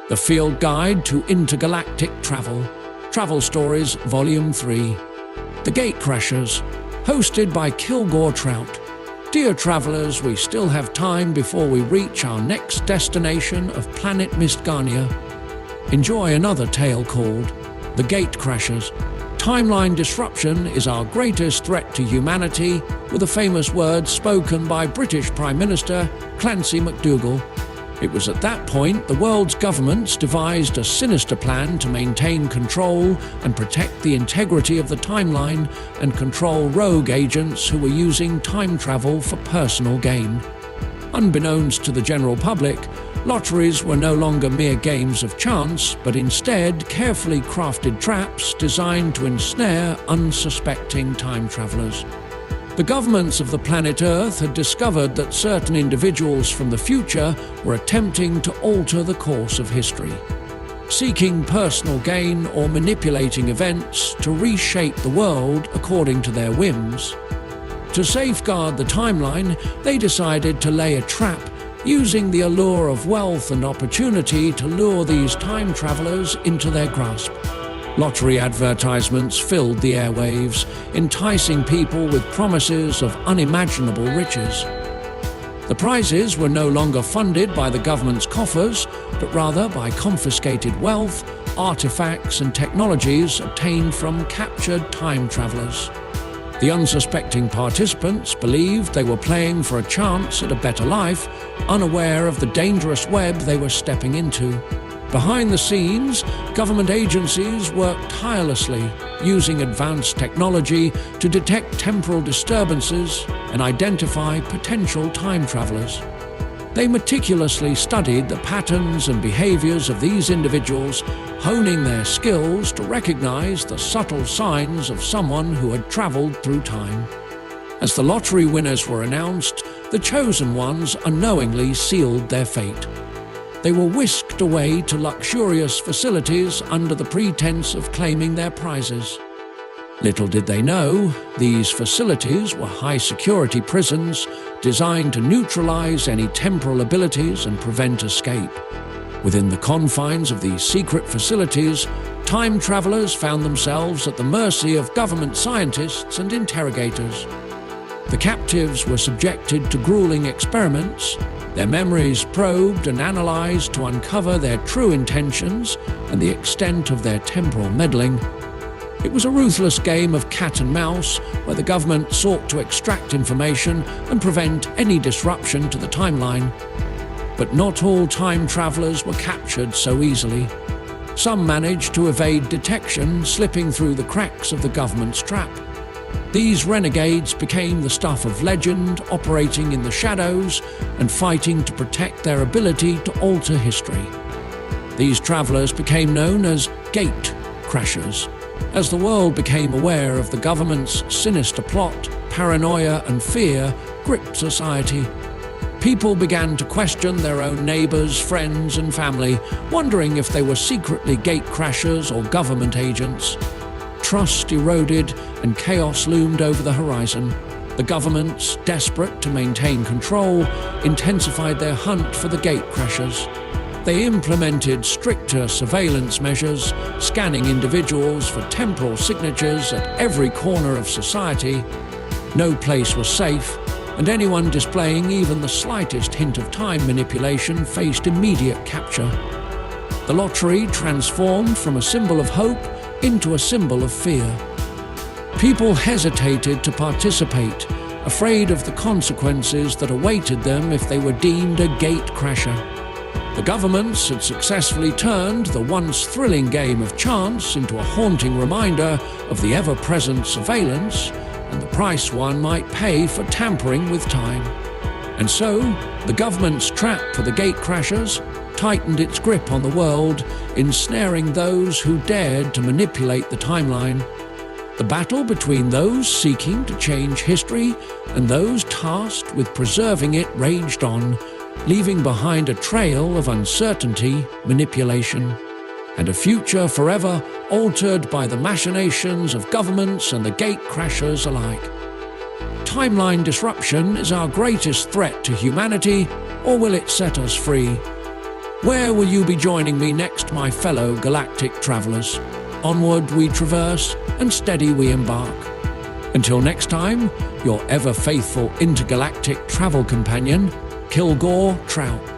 The Field Guide to Intergalactic Travel, Travel Stories, Volume 3. The Gatecrashers, hosted by Kilgore Trout. Dear travellers, we still have time before we reach our next destination of planet Mistgania. Enjoy another tale called The Gatecrashers. Timeline disruption is our greatest threat to humanity, with a famous word spoken by British Prime Minister Clancy MacDougall. It was at that point the world's governments devised a sinister plan to maintain control and protect the integrity of the timeline and control rogue agents who were using time travel for personal gain. Unbeknownst to the general public, lotteries were no longer mere games of chance, but instead carefully crafted traps designed to ensnare unsuspecting time travelers. The governments of the planet Earth had discovered that certain individuals from the future were attempting to alter the course of history, seeking personal gain or manipulating events to reshape the world according to their whims. To safeguard the timeline, they decided to lay a trap, using the allure of wealth and opportunity to lure these time travelers into their grasp. Lottery advertisements filled the airwaves, enticing people with promises of unimaginable riches. The prizes were no longer funded by the government's coffers, but rather by confiscated wealth, artifacts and technologies obtained from captured time travelers. The unsuspecting participants believed they were playing for a chance at a better life, unaware of the dangerous web they were stepping into. Behind the scenes, government agencies worked tirelessly, using advanced technology to detect temporal disturbances and identify potential time travelers. They meticulously studied the patterns and behaviors of these individuals, honing their skills to recognize the subtle signs of someone who had traveled through time. As the lottery winners were announced, the chosen ones unknowingly sealed their fate. They were whisked away to luxurious facilities under the pretense of claiming their prizes. Little did they know, these facilities were high-security prisons designed to neutralize any temporal abilities and prevent escape. Within the confines of these secret facilities, time travelers found themselves at the mercy of government scientists and interrogators. The captives were subjected to grueling experiments, their memories probed and analyzed to uncover their true intentions and the extent of their temporal meddling. It was a ruthless game of cat and mouse, where the government sought to extract information and prevent any disruption to the timeline. But not all time travelers were captured so easily. Some managed to evade detection, slipping through the cracks of the government's trap. These renegades became the stuff of legend, operating in the shadows and fighting to protect their ability to alter history. These travelers became known as Gatecrashers. As the world became aware of the government's sinister plot, paranoia and fear gripped society. People began to question their own neighbors, friends and family, wondering if they were secretly gatecrashers or government agents. Trust eroded and chaos loomed over the horizon. The governments, desperate to maintain control, intensified their hunt for the gatecrashers. They implemented stricter surveillance measures, scanning individuals for temporal signatures at every corner of society. No place was safe, and anyone displaying even the slightest hint of time manipulation faced immediate capture. The lottery transformed from a symbol of hope into a symbol of fear. People hesitated to participate, afraid of the consequences that awaited them if they were deemed a gatecrasher. The governments had successfully turned the once thrilling game of chance into a haunting reminder of the ever-present surveillance and the price one might pay for tampering with time. And so, the government's trap for the gatecrashers tightened its grip on the world, ensnaring those who dared to manipulate the timeline. The battle between those seeking to change history and those tasked with preserving it raged on, leaving behind a trail of uncertainty, manipulation, and a future forever altered by the machinations of governments and the gatecrashers alike. Timeline disruption is our greatest threat to humanity, or will it set us free? Where will you be joining me next, my fellow galactic travelers? Onward we traverse, and steady we embark. Until next time, your ever-faithful intergalactic travel companion, Kilgore Trout.